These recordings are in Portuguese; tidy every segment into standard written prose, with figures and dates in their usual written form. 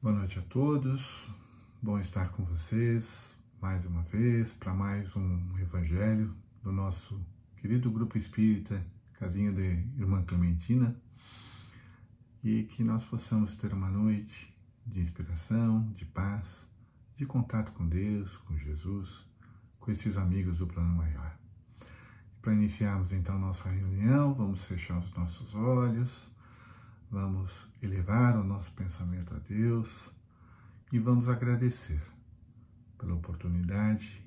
Boa noite a todos, bom estar com vocês mais uma vez para mais um Evangelho do nosso querido Grupo Espírita Casinha de Irmã Clementina, e que nós possamos ter uma noite de inspiração, de paz, de contato com Deus, com Jesus, com esses amigos do plano maior. Para iniciarmos então nossa reunião, vamos fechar os nossos olhos, vamos elevar o nosso pensamento a Deus e vamos agradecer pela oportunidade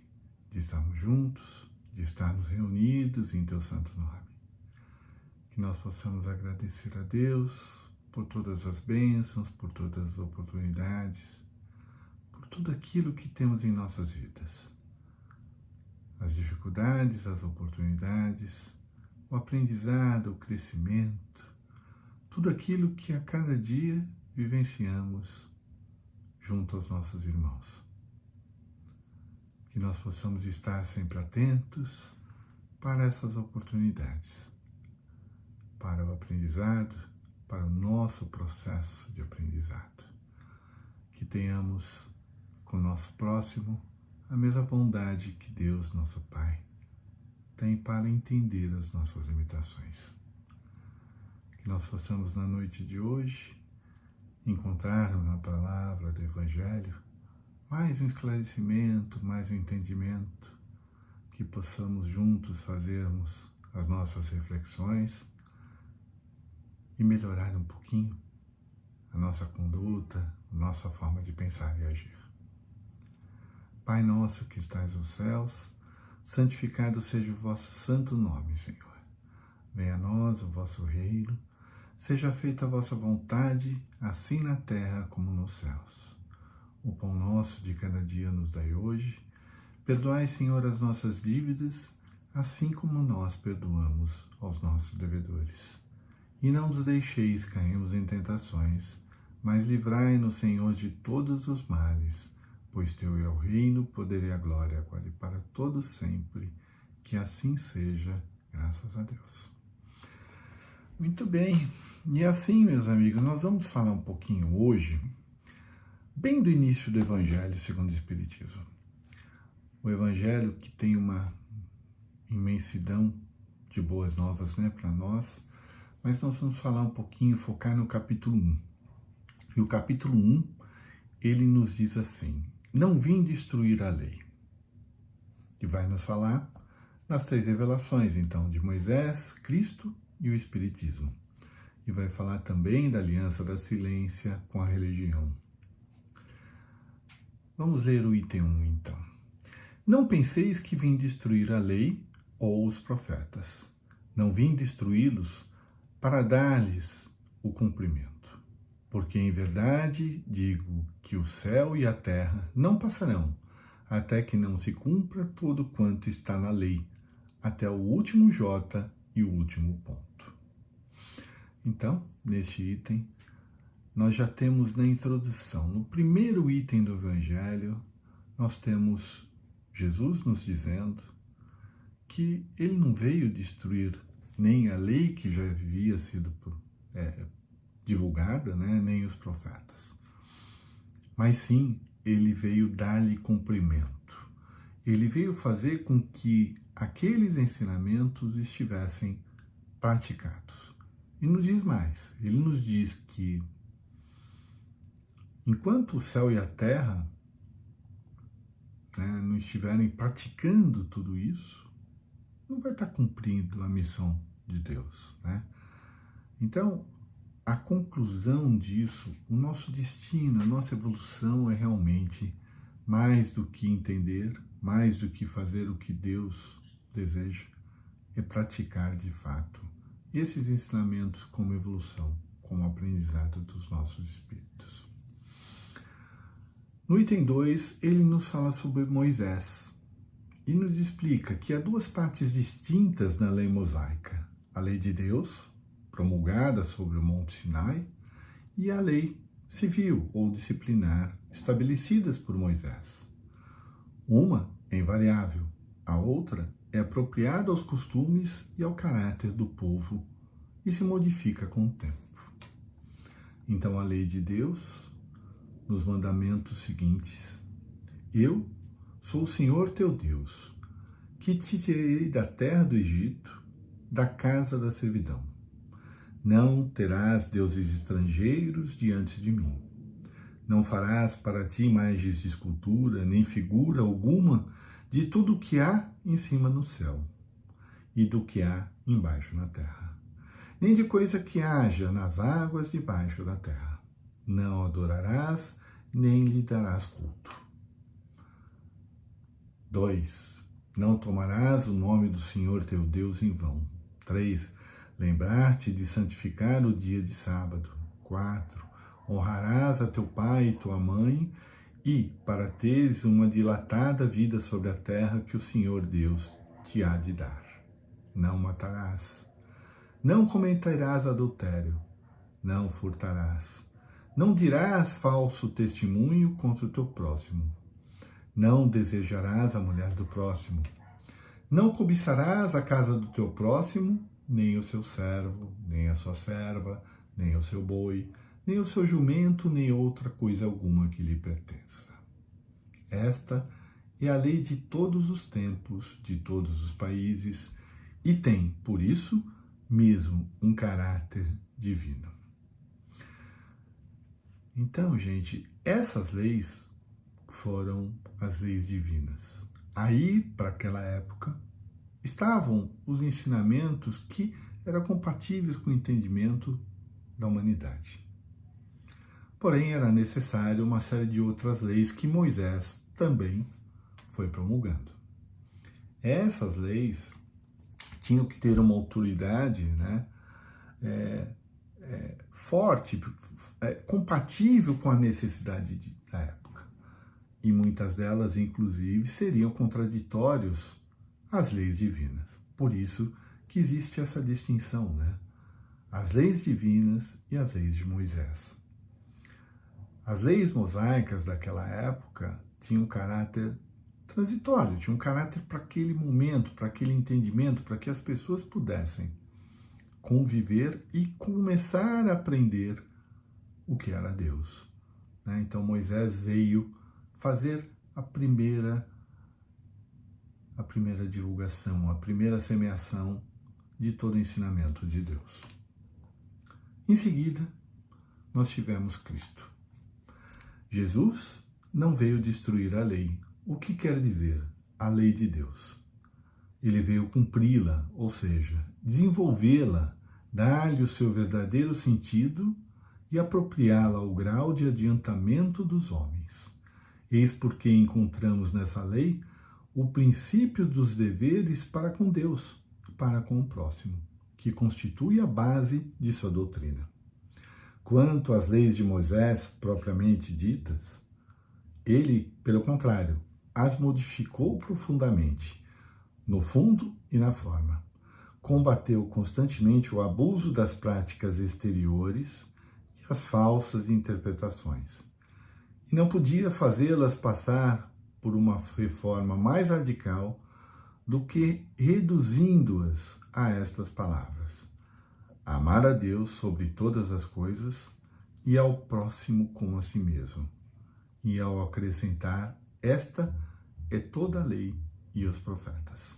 de estarmos juntos, de estarmos reunidos em Teu santo nome. Que nós possamos agradecer a Deus por todas as bênçãos, por todas as oportunidades, por tudo aquilo que temos em nossas vidas. As dificuldades, as oportunidades, o aprendizado, o crescimento, tudo aquilo que a cada dia vivenciamos junto aos nossos irmãos. Que nós possamos estar sempre atentos para essas oportunidades, para o aprendizado, para o nosso processo de aprendizado. Que tenhamos com o nosso próximo a mesma bondade que Deus, nosso Pai, tem para entender as nossas limitações. Que nós possamos, na noite de hoje, encontrar na palavra do Evangelho mais um esclarecimento, mais um entendimento, que possamos juntos fazermos as nossas reflexões e melhorar um pouquinho a nossa conduta, a nossa forma de pensar e agir. Pai nosso que estais nos céus, santificado seja o vosso santo nome, Senhor. Venha a nós o vosso reino, seja feita a vossa vontade, assim na terra como nos céus. O pão nosso de cada dia nos dai hoje. Perdoai, Senhor, as nossas dívidas, assim como nós perdoamos aos nossos devedores. E não nos deixeis cairmos em tentações, mas livrai-nos, Senhor, de todos os males, pois Teu é o reino, o poder e a glória, agora e para todos sempre. Que assim seja, graças a Deus. Muito bem, e assim, meus amigos, nós vamos falar um pouquinho hoje, bem do início do Evangelho segundo o Espiritismo. O Evangelho que tem uma imensidão de boas novas, para nós, mas nós vamos falar um pouquinho, focar no capítulo 1. E o capítulo 1, ele nos diz assim: não vim destruir a lei. E vai nos falar das 3 revelações, então, de Moisés, Cristo e o Espiritismo. E vai falar também da aliança da ciência com a religião. Vamos ler o item 1, então. Não penseis que vim destruir a lei ou os profetas. Não vim destruí-los para dar-lhes o cumprimento. Porque em verdade digo que o céu e a terra não passarão, até que não se cumpra tudo quanto está na lei, até o último J e o último ponto. Então, neste item, nós já temos na introdução, no primeiro item do Evangelho, nós temos Jesus nos dizendo que ele não veio destruir nem a lei que já havia sido divulgada, nem os profetas. Mas sim, ele veio dar-lhe cumprimento. Ele veio fazer com que aqueles ensinamentos estivessem praticados. E nos diz mais, ele nos diz que enquanto o céu e a terra não estiverem praticando tudo isso, não vai estar cumprindo a missão de Deus. Então, a conclusão disso, o nosso destino, a nossa evolução é realmente mais do que entender, mais do que fazer o que Deus deseja, é praticar de fato esses ensinamentos como evolução, como aprendizado dos nossos espíritos. No item 2, ele nos fala sobre Moisés e nos explica que há 2 partes distintas na lei mosaica: a lei de Deus, promulgada sobre o Monte Sinai, e a lei civil ou disciplinar, estabelecidas por Moisés. Uma é invariável, a outra é apropriada aos costumes e ao caráter do povo e se modifica com o tempo. Então a lei de Deus nos mandamentos seguintes: Eu sou o Senhor teu Deus, que te tirei da terra do Egito, da casa da servidão. Não terás deuses estrangeiros diante de mim. Não farás para ti imagens de escultura, nem figura alguma de tudo o que há em cima no céu e do que há embaixo na terra, nem de coisa que haja nas águas debaixo da terra. Não adorarás, nem lhe darás culto. 2. Não tomarás o nome do Senhor teu Deus em vão. 3. Lembrar-te de santificar o dia de sábado. 4. Honrarás a teu pai e tua mãe, e para teres uma dilatada vida sobre a terra que o Senhor Deus te há de dar. Não matarás. Não cometerás adultério. Não furtarás. Não dirás falso testemunho contra o teu próximo. Não desejarás a mulher do próximo. Não cobiçarás a casa do teu próximo, nem o seu servo, nem a sua serva, nem o seu boi, nem o seu jumento, nem outra coisa alguma que lhe pertença. Esta é a lei de todos os tempos, de todos os países, e tem, por isso mesmo, um caráter divino. Então, gente, essas leis foram as leis divinas. Aí, para aquela época, estavam os ensinamentos que eram compatíveis com o entendimento da humanidade. Porém, era necessário uma série de outras leis que Moisés também foi promulgando. Essas leis tinham que ter uma autoridade, forte, compatível com a necessidade da época. E muitas delas, inclusive, seriam contraditórios às leis divinas. Por isso que existe essa distinção, as leis divinas e as leis de Moisés. As leis mosaicas daquela época tinham um caráter transitório, tinham um caráter para aquele momento, para aquele entendimento, para que as pessoas pudessem conviver e começar a aprender o que era Deus. Então Moisés veio fazer a primeira divulgação, a primeira semeação de todo o ensinamento de Deus. Em seguida, nós tivemos Cristo. Jesus não veio destruir a lei. O que quer dizer a lei de Deus? Ele veio cumpri-la, ou seja, desenvolvê-la, dar-lhe o seu verdadeiro sentido e apropriá-la ao grau de adiantamento dos homens. Eis porque encontramos nessa lei o princípio dos deveres para com Deus e para com o próximo, que constitui a base de sua doutrina. Quanto às leis de Moisés, propriamente ditas, ele, pelo contrário, as modificou profundamente, no fundo e na forma. Combateu constantemente o abuso das práticas exteriores e as falsas interpretações. E não podia fazê-las passar por uma reforma mais radical do que reduzindo-as a estas palavras: amar a Deus sobre todas as coisas e ao próximo como a si mesmo. E ao acrescentar, esta é toda a lei e os profetas.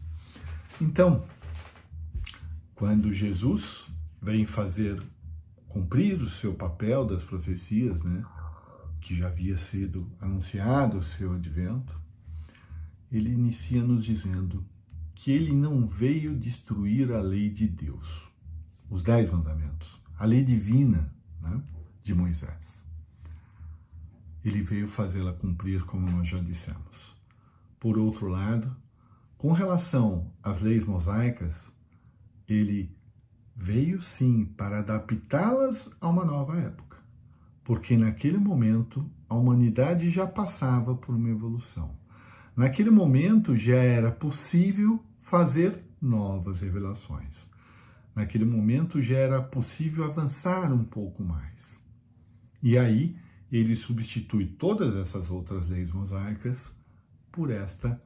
Então, quando Jesus vem cumprir o seu papel das profecias, que já havia sido anunciado o seu advento, ele inicia nos dizendo que ele não veio destruir a lei de Deus, os 10 mandamentos, a lei divina, de Moisés. Ele veio fazê-la cumprir, como nós já dissemos. Por outro lado, com relação às leis mosaicas, ele veio sim para adaptá-las a uma nova época, porque naquele momento a humanidade já passava por uma evolução. Naquele momento já era possível fazer novas revelações. Naquele momento já era possível avançar um pouco mais. E aí ele substitui todas essas outras leis mosaicas por esta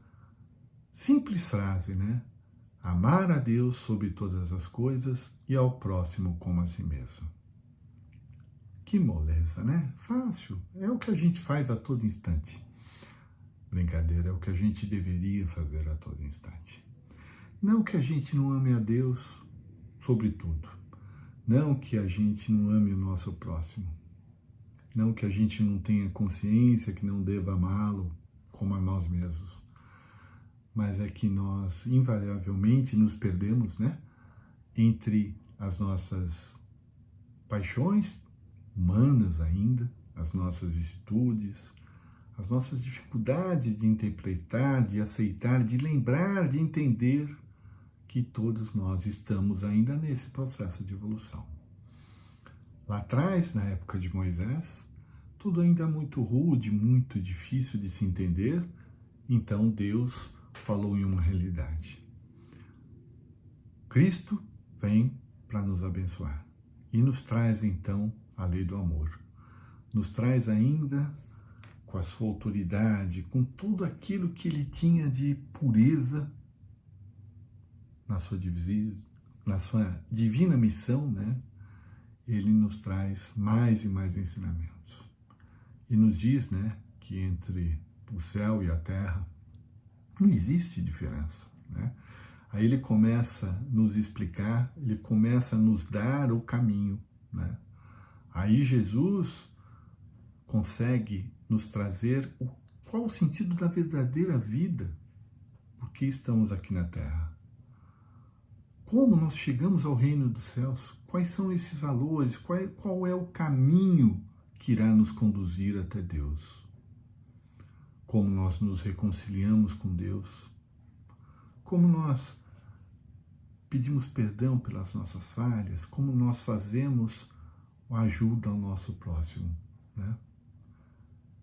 simples frase, amar a Deus sobre todas as coisas e ao próximo como a si mesmo. Que moleza, né? Fácil. É o que a gente faz a todo instante. Brincadeira, é o que a gente deveria fazer a todo instante. Não que a gente não ame a Deus sobre tudo. Não que a gente não ame o nosso próximo. Não que a gente não tenha consciência que não deva amá-lo como a nós mesmos. Mas é que nós, invariavelmente, nos perdemos, né? Entre as nossas paixões humanas ainda, as nossas vicissitudes, as nossas dificuldades de interpretar, de aceitar, de lembrar, de entender que todos nós estamos ainda nesse processo de evolução. Lá atrás, na época de Moisés, tudo ainda muito rude, muito difícil de se entender, então Deus falou em uma realidade. Cristo vem para nos abençoar e nos traz então a lei do amor. Nos traz ainda com a sua autoridade, com tudo aquilo que ele tinha de pureza na sua divina missão, né? Ele nos traz mais e mais ensinamentos. E nos diz, né, que entre o céu e a terra não existe diferença, né? Aí ele começa a nos explicar, ele começa a nos dar o caminho, né? Aí Jesus consegue nos trazer qual o sentido da verdadeira vida, por que estamos aqui na Terra. Como nós chegamos ao reino dos céus, quais são esses valores, qual é o caminho que irá nos conduzir até Deus. Como nós nos reconciliamos com Deus, como nós pedimos perdão pelas nossas falhas, como nós fazemos ajuda ao nosso próximo, né?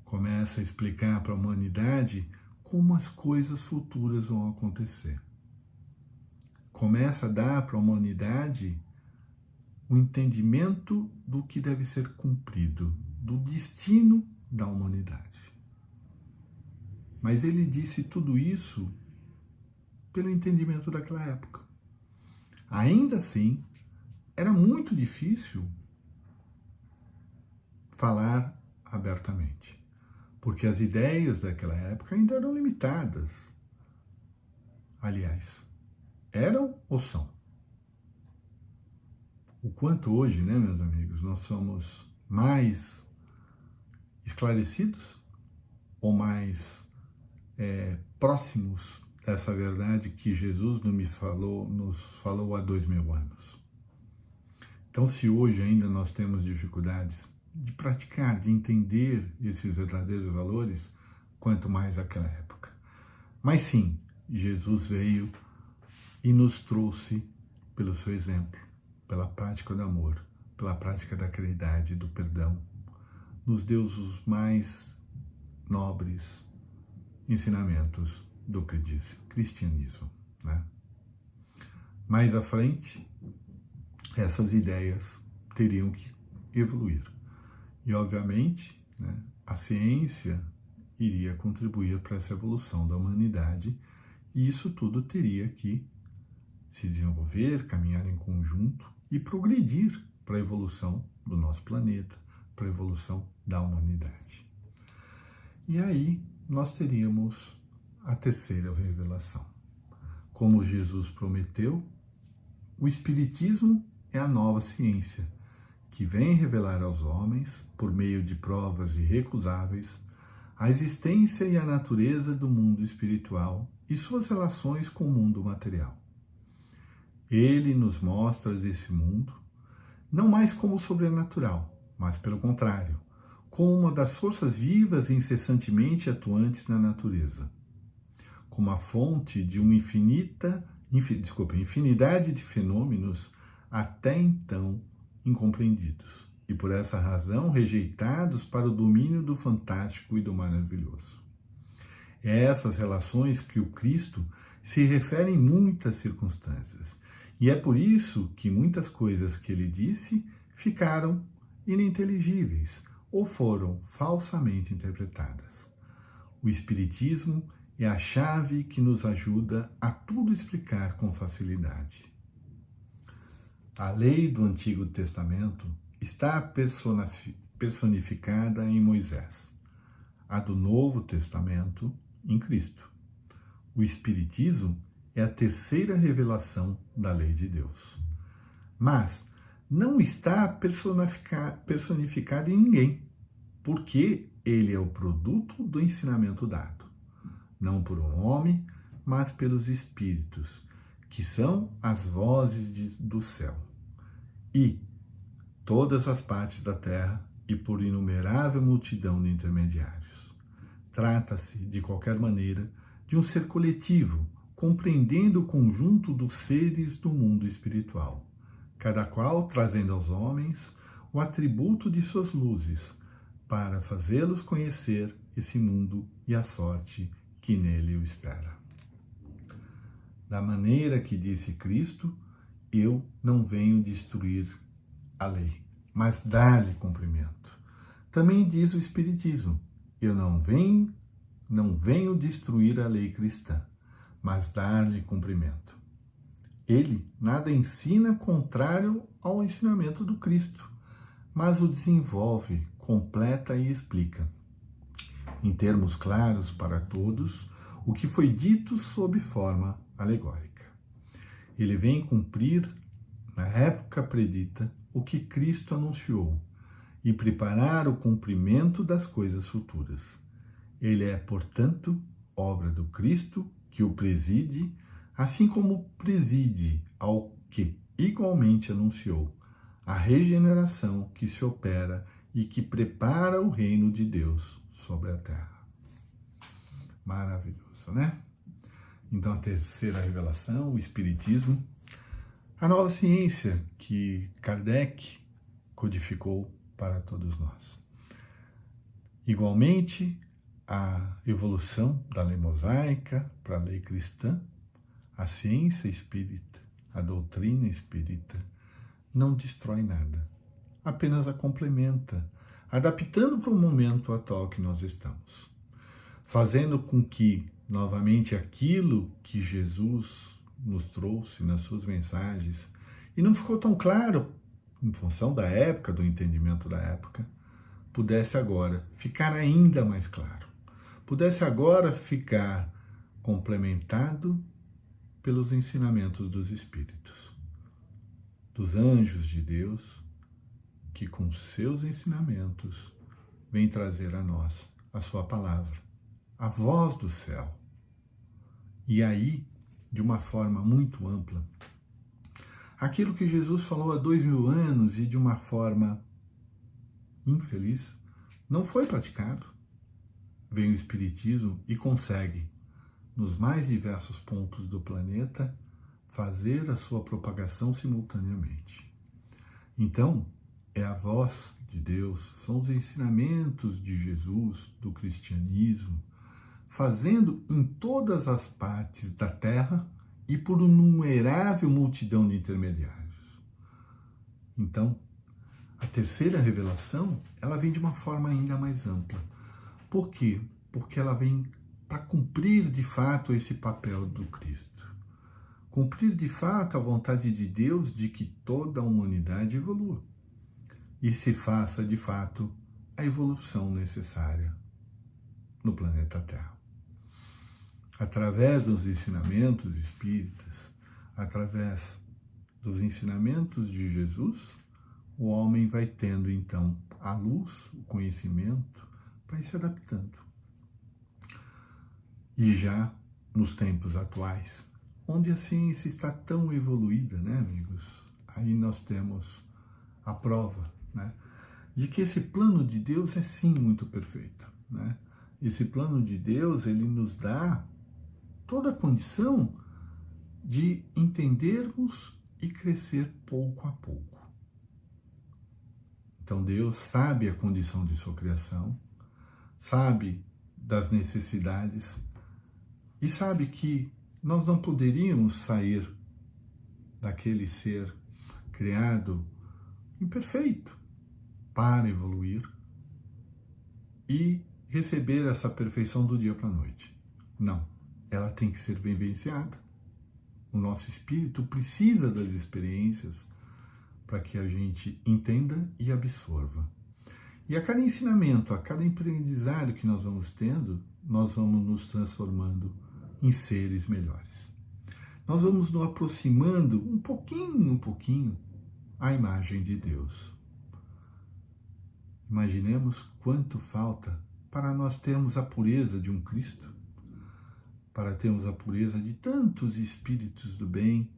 Começa a explicar para a humanidade como as coisas futuras vão acontecer. Começa a dar para a humanidade o entendimento do que deve ser cumprido, do destino da humanidade. Mas ele disse tudo isso pelo entendimento daquela época. Ainda assim, era muito difícil falar abertamente, porque as ideias daquela época ainda eram limitadas. Aliás, eram ou são? O quanto hoje, né, meus amigos, nós somos mais esclarecidos ou mais próximos dessa verdade que Jesus nos falou há 2000 anos. Então, se hoje ainda nós temos dificuldades de praticar, de entender esses verdadeiros valores, quanto mais aquela época. Mas sim, Jesus veio e nos trouxe pelo seu exemplo, pela prática do amor, pela prática da caridade, do perdão, nos deu os mais nobres ensinamentos do que diz cristianismo, né? Mais à frente, essas ideias teriam que evoluir. E, obviamente, né, a ciência iria contribuir para essa evolução da humanidade e isso tudo teria que se desenvolver, caminhar em conjunto e progredir para a evolução do nosso planeta, para a evolução da humanidade. E aí nós teríamos a terceira revelação. Como Jesus prometeu, o Espiritismo é a nova ciência, que vem revelar aos homens, por meio de provas irrecusáveis, a existência e a natureza do mundo espiritual e suas relações com o mundo material. Ele nos mostra esse mundo, não mais como sobrenatural, mas pelo contrário, como uma das forças vivas e incessantemente atuantes na natureza, como a fonte de uma infinidade de fenômenos até então incompreendidos e por essa razão rejeitados para o domínio do fantástico e do maravilhoso. É essas relações que o Cristo se refere em muitas circunstâncias e é por isso que muitas coisas que ele disse ficaram ininteligíveis ou foram falsamente interpretadas. O Espiritismo é a chave que nos ajuda a tudo explicar com facilidade. A lei do Antigo Testamento está personificada em Moisés, a do Novo Testamento em Cristo. O Espiritismo é a terceira revelação da lei de Deus. Mas não está personificado em ninguém, porque ele é o produto do ensinamento dado, não por um homem, mas pelos Espíritos, que são as vozes do céu, e todas as partes da terra, e por inumerável multidão de intermediários. Trata-se, de qualquer maneira, de um ser coletivo, compreendendo o conjunto dos seres do mundo espiritual, cada qual trazendo aos homens o atributo de suas luzes, para fazê-los conhecer esse mundo e a sorte que nele o espera. Da maneira que disse Cristo, eu não venho destruir a lei, mas dar-lhe cumprimento. Também diz o Espiritismo, eu não venho destruir a lei cristã, mas dar-lhe cumprimento. Ele nada ensina contrário ao ensinamento do Cristo, mas o desenvolve, completa e explica, em termos claros para todos, o que foi dito sob forma alegórica. Ele vem cumprir, na época predita, o que Cristo anunciou e preparar o cumprimento das coisas futuras. Ele é, portanto, obra do Cristo que o preside, assim como preside ao que igualmente anunciou a regeneração que se opera e que prepara o reino de Deus sobre a terra. Maravilhoso, né? Então, a terceira revelação, o Espiritismo, a nova ciência que Kardec codificou para todos nós. Igualmente, a evolução da lei mosaica para a lei cristã, a ciência espírita, a doutrina espírita, não destrói nada, apenas a complementa, adaptando para o momento atual que nós estamos, fazendo com que, novamente, aquilo que Jesus nos trouxe nas suas mensagens, e não ficou tão claro, em função da época, do entendimento da época, pudesse agora ficar ainda mais claro, pudesse agora ficar complementado pelos ensinamentos dos Espíritos, dos anjos de Deus, que com seus ensinamentos vem trazer a nós a sua palavra, a voz do céu. E aí, de uma forma muito ampla, aquilo que Jesus falou há 2000 anos e de uma forma infeliz, não foi praticado. Vem o Espiritismo e consegue, nos mais diversos pontos do planeta, fazer a sua propagação simultaneamente. Então, é a voz de Deus, são os ensinamentos de Jesus, do cristianismo, fazendo em todas as partes da Terra e por uma inumerável multidão de intermediários. Então, a terceira revelação, ela vem de uma forma ainda mais ampla. Por quê? Porque ela vem para cumprir de fato esse papel do Cristo. Cumprir de fato a vontade de Deus de que toda a humanidade evolua e se faça de fato a evolução necessária no planeta Terra. Através dos ensinamentos espíritas, através dos ensinamentos de Jesus, o homem vai tendo então a luz, o conhecimento, para ir se adaptando. E já nos tempos atuais, onde a ciência está tão evoluída, né, amigos? Aí nós temos a prova, né, de que esse plano de Deus é sim muito perfeito, né? Esse plano de Deus, ele nos dá toda a condição de entendermos e crescer pouco a pouco. Então Deus sabe a condição de sua criação, sabe das necessidades e sabe que nós não poderíamos sair daquele ser criado imperfeito para evoluir e receber essa perfeição do dia para a noite. Não, ela tem que ser vivenciada. O nosso espírito precisa das experiências para que a gente entenda e absorva. E a cada ensinamento, a cada aprendizado que nós vamos tendo, nós vamos nos transformando em seres melhores. Nós vamos nos aproximando um pouquinho, à imagem de Deus. Imaginemos quanto falta para nós termos a pureza de um Cristo, para termos a pureza de tantos espíritos do bem,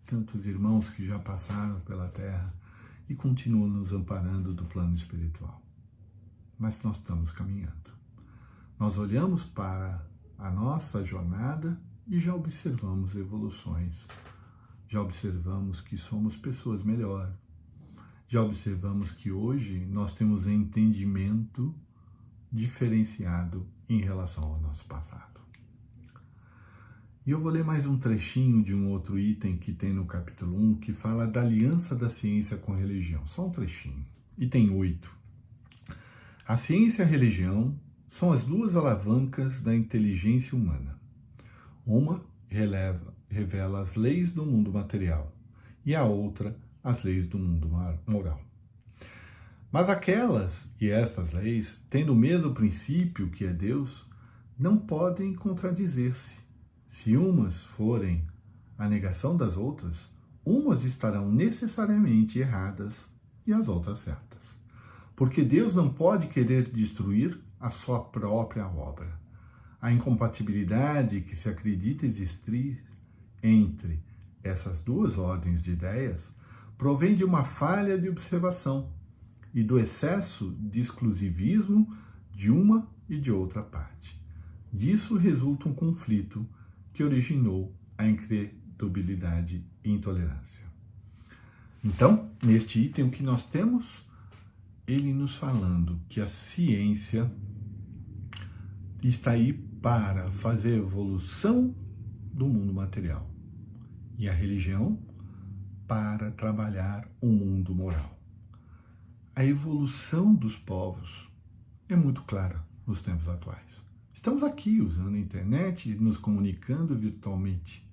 tantos irmãos que já passaram pela Terra e continuam nos amparando do plano espiritual. Mas nós estamos caminhando. Nós olhamos para a nossa jornada e já observamos evoluções, já observamos que somos pessoas melhores, já observamos que hoje nós temos um entendimento diferenciado em relação ao nosso passado. E eu vou ler mais um trechinho de um outro item que tem no capítulo 1, que fala da aliança da ciência com a religião. Só um trechinho. Item 8. A ciência e a religião são as duas alavancas da inteligência humana. Uma revela as leis do mundo material e a outra as leis do mundo moral. Mas aquelas e estas leis, tendo o mesmo princípio que é Deus, não podem contradizer-se. Se umas forem a negação das outras, umas estarão necessariamente erradas e as outras certas. Porque Deus não pode querer destruir a sua própria obra. A incompatibilidade que se acredita existir entre essas duas ordens de ideias provém de uma falha de observação e do excesso de exclusivismo de uma e de outra parte. Disso resulta um conflito que originou a incredulidade e intolerância. Então, neste item, o que nós temos? Ele nos falando que a ciência está aí para fazer a evolução do mundo material e a religião para trabalhar o mundo moral. A evolução dos povos é muito clara nos tempos atuais. Estamos aqui usando a internet, nos comunicando virtualmente.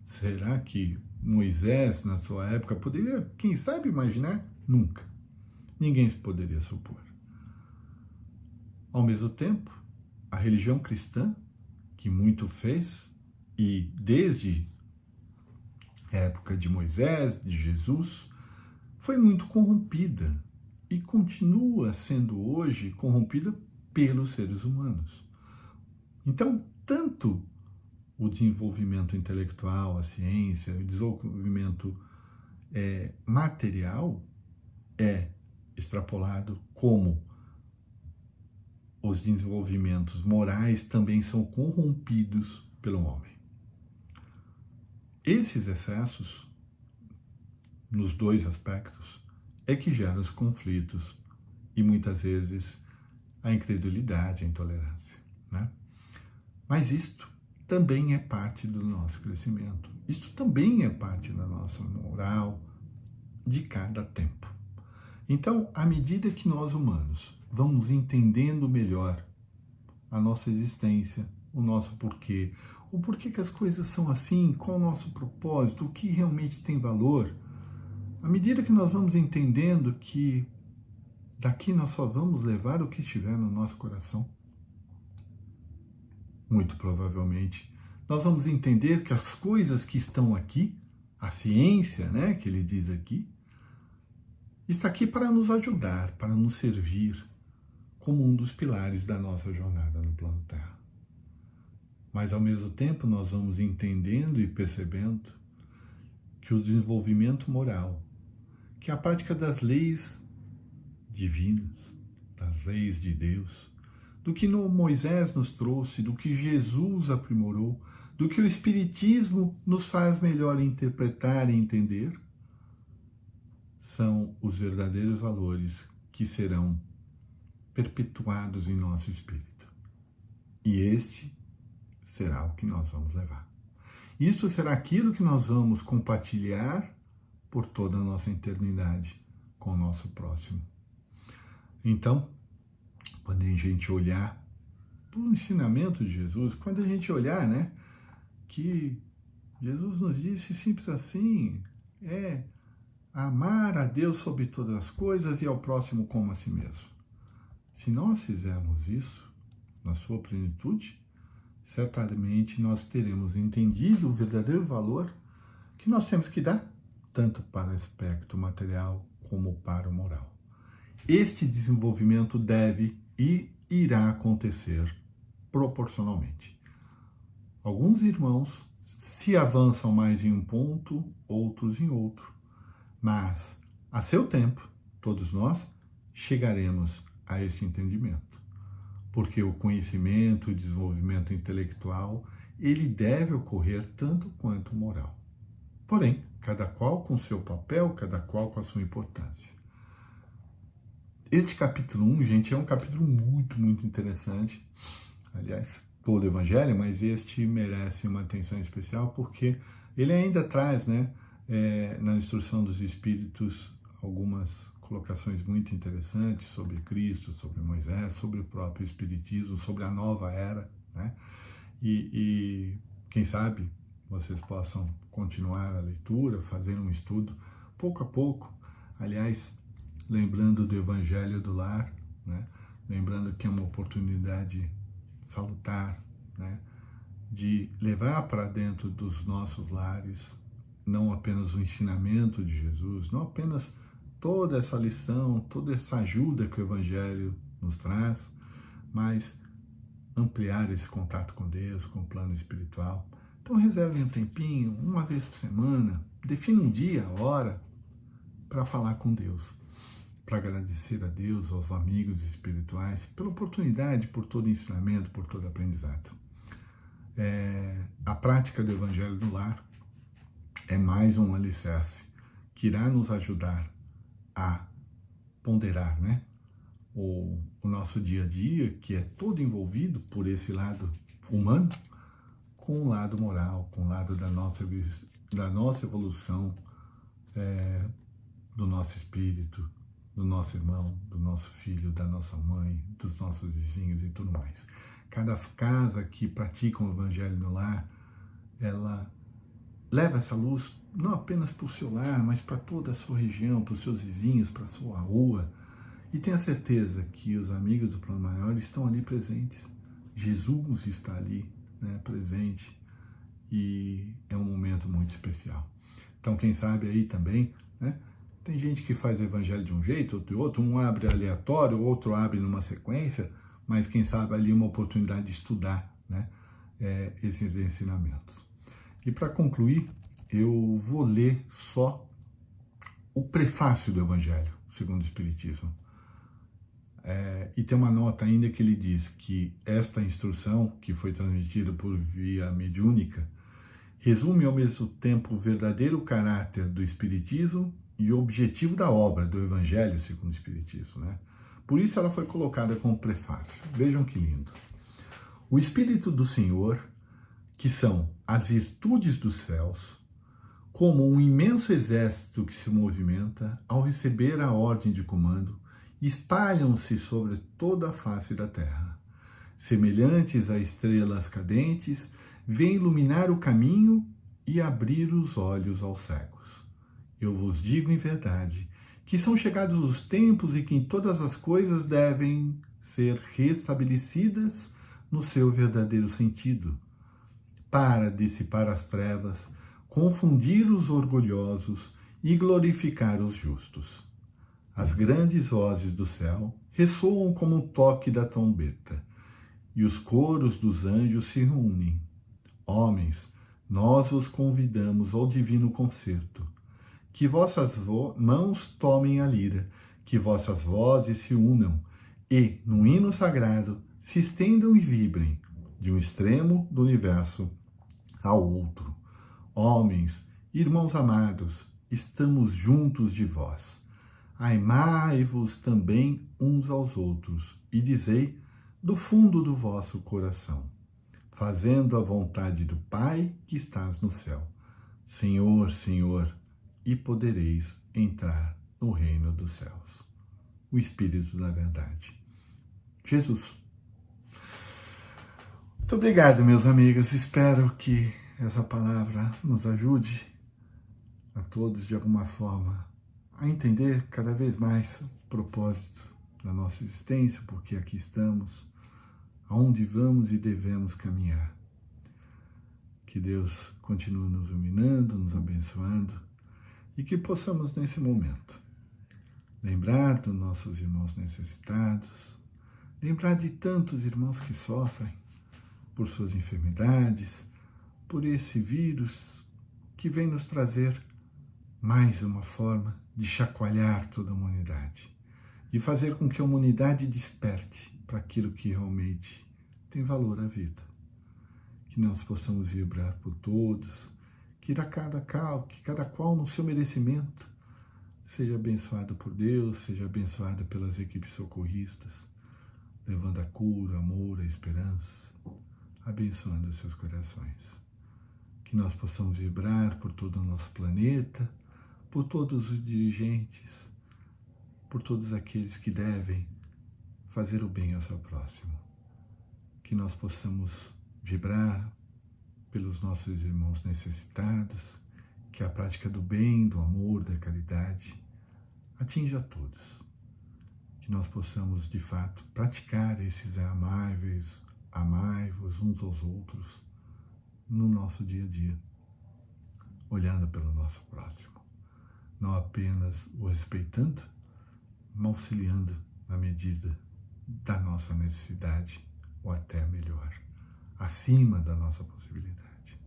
Será que Moisés, na sua época, poderia, quem sabe, imaginar? Nunca. Ninguém poderia supor. Ao mesmo tempo, a religião cristã, que muito fez, e desde a época de Moisés, de Jesus, foi muito corrompida e continua sendo hoje corrompida pelos seres humanos. Então, tanto o desenvolvimento intelectual, a ciência, o desenvolvimento material é extrapolado, como os desenvolvimentos morais também são corrompidos pelo homem. Esses excessos, nos dois aspectos, é que geram os conflitos e muitas vezes a incredulidade, a intolerância, né? Mas isto também é parte do nosso crescimento. Isto também é parte da nossa moral de cada tempo. Então, à medida que nós humanos vamos entendendo melhor a nossa existência, o nosso porquê, o porquê que as coisas são assim, qual o nosso propósito, o que realmente tem valor, à medida que nós vamos entendendo que daqui nós só vamos levar o que estiver no nosso coração, muito provavelmente, nós vamos entender que as coisas que estão aqui, a ciência, né, que ele diz aqui, está aqui para nos ajudar, para nos servir como um dos pilares da nossa jornada no plano Terra. Mas, ao mesmo tempo, nós vamos entendendo e percebendo que o desenvolvimento moral, que é a prática das leis divinas, das leis de Deus, do que Moisés nos trouxe, do que Jesus aprimorou, do que o Espiritismo nos faz melhor interpretar e entender, são os verdadeiros valores que serão perpetuados em nosso espírito. E este será o que nós vamos levar. Isso será aquilo que nós vamos compartilhar por toda a nossa eternidade com o nosso próximo. Então, quando a gente olhar para o ensinamento de Jesus, quando a gente olhar, né, que Jesus nos disse simples assim, a amar a Deus sobre todas as coisas e ao próximo como a si mesmo. Se nós fizermos isso na sua plenitude, certamente nós teremos entendido o verdadeiro valor que nós temos que dar, tanto para o aspecto material como para o moral. Este desenvolvimento deve e irá acontecer proporcionalmente. Alguns irmãos se avançam mais em um ponto, outros em outro, mas, a seu tempo, todos nós chegaremos a este entendimento, porque o conhecimento e desenvolvimento intelectual, ele deve ocorrer tanto quanto moral. Porém, cada qual com seu papel, cada qual com a sua importância. Este capítulo 1, gente, é um capítulo muito interessante. Aliás, todo o Evangelho, mas este merece uma atenção especial porque ele ainda traz, na instrução dos Espíritos, algumas colocações muito interessantes sobre Cristo, sobre Moisés, sobre o próprio Espiritismo, sobre a nova era, E quem sabe vocês possam continuar a leitura, fazer um estudo, pouco a pouco. Aliás, lembrando do Evangelho do Lar, lembrando que é uma oportunidade salutar, de levar para dentro dos nossos lares não apenas o ensinamento de Jesus, não apenas toda essa lição, toda essa ajuda que o Evangelho nos traz, mas ampliar esse contato com Deus, com o plano espiritual. Então reservem um tempinho, uma vez por semana, defina um dia, hora, para falar com Deus, para agradecer a Deus, aos amigos espirituais, pela oportunidade, por todo ensinamento, por todo aprendizado. A prática do Evangelho do Lar é mais um alicerce que irá nos ajudar a ponderar, o nosso dia a dia, que é todo envolvido por esse lado humano, com o lado moral, com o lado da nossa evolução, do nosso espírito, do nosso irmão, do nosso filho, da nossa mãe, dos nossos vizinhos e tudo mais. Cada casa que pratica o Evangelho no lar, ela leva essa luz não apenas para o seu lar, mas para toda a sua região, para os seus vizinhos, para a sua rua. E tenha certeza que os amigos do Plano Maior estão ali presentes. Jesus está ali, presente, e é um momento muito especial. Então, quem sabe aí também, tem gente que faz o Evangelho de um jeito, outro de outro, um abre aleatório, o outro abre numa sequência, mas quem sabe ali uma oportunidade de estudar, esses ensinamentos. E para concluir, eu vou ler só o prefácio do Evangelho, segundo o Espiritismo. E tem uma nota ainda que ele diz que esta instrução, que foi transmitida por via mediúnica, resume ao mesmo tempo o verdadeiro caráter do Espiritismo e o objetivo da obra do Evangelho segundo o Espiritismo. Por isso ela foi colocada como prefácio. Vejam que lindo. O Espírito do Senhor, que são as virtudes dos céus, como um imenso exército que se movimenta, ao receber a ordem de comando, espalham-se sobre toda a face da terra. Semelhantes a estrelas cadentes, vêm iluminar o caminho e abrir os olhos aos cegos. Eu vos digo em verdade que são chegados os tempos em que todas as coisas devem ser restabelecidas no seu verdadeiro sentido, para dissipar as trevas, confundir os orgulhosos e glorificar os justos. As grandes vozes do céu ressoam como um toque da trombeta, e os coros dos anjos se reúnem. Homens, nós os convidamos ao divino concerto. Que vossas mãos tomem a lira, que vossas vozes se unam e, num hino sagrado, se estendam e vibrem, de um extremo do universo ao outro. Homens, irmãos amados, estamos juntos de vós. Amai-vos também uns aos outros, e dizei do fundo do vosso coração, fazendo a vontade do Pai que estás no céu. Senhor, Senhor, e podereis entrar no reino dos céus. O Espírito da Verdade. Jesus. Muito obrigado, meus amigos. Espero que essa palavra nos ajude a todos, de alguma forma, a entender cada vez mais o propósito da nossa existência, porque aqui estamos, aonde vamos e devemos caminhar. Que Deus continue nos iluminando, nos abençoando e que possamos, nesse momento, lembrar dos nossos irmãos necessitados, lembrar de tantos irmãos que sofrem por suas enfermidades, por esse vírus que vem nos trazer mais uma forma de chacoalhar toda a humanidade, de fazer com que a humanidade desperte para aquilo que realmente tem valor à vida. Que nós possamos vibrar por todos, que cada qual no seu merecimento seja abençoado por Deus, seja abençoado pelas equipes socorristas, levando a cura, o amor, a esperança, abençoando os seus corações. Que nós possamos vibrar por todo o nosso planeta, por todos os dirigentes, por todos aqueles que devem fazer o bem ao seu próximo. Que nós possamos vibrar pelos nossos irmãos necessitados, que a prática do bem, do amor, da caridade atinja a todos. Que nós possamos, de fato, praticar esses amai-vos uns aos outros no nosso dia a dia, olhando pelo nosso próximo. Não apenas o respeitando, mas auxiliando na medida da nossa necessidade, ou até melhor, acima da nossa possibilidade.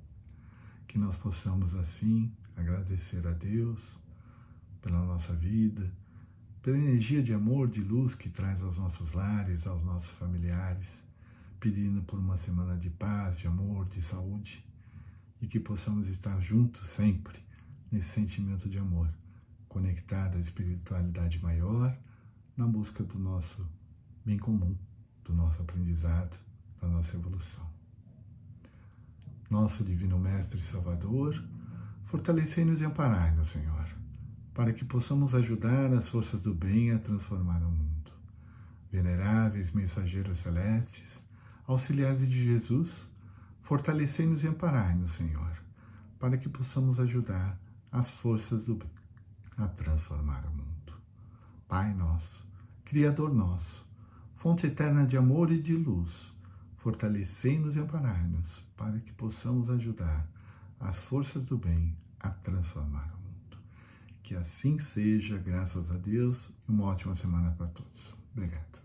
Que nós possamos, assim, agradecer a Deus pela nossa vida, pela energia de amor, de luz que traz aos nossos lares, aos nossos familiares, pedindo por uma semana de paz, de amor, de saúde, e que possamos estar juntos sempre nesse sentimento de amor, conectado à espiritualidade maior, na busca do nosso bem comum, do nosso aprendizado, da nossa evolução. Nosso Divino Mestre e Salvador, fortalecei-nos e amparai-nos, Senhor, para que possamos ajudar as forças do bem a transformar o mundo. Veneráveis mensageiros celestes, auxiliares de Jesus, fortalecei-nos e amparai-nos, Senhor, para que possamos ajudar as forças do bem a transformar o mundo. Pai nosso, Criador nosso, fonte eterna de amor e de luz, fortalecei-nos e amparai-nos para que possamos ajudar as forças do bem a transformar o mundo. Que assim seja, graças a Deus, e uma ótima semana para todos. Obrigado.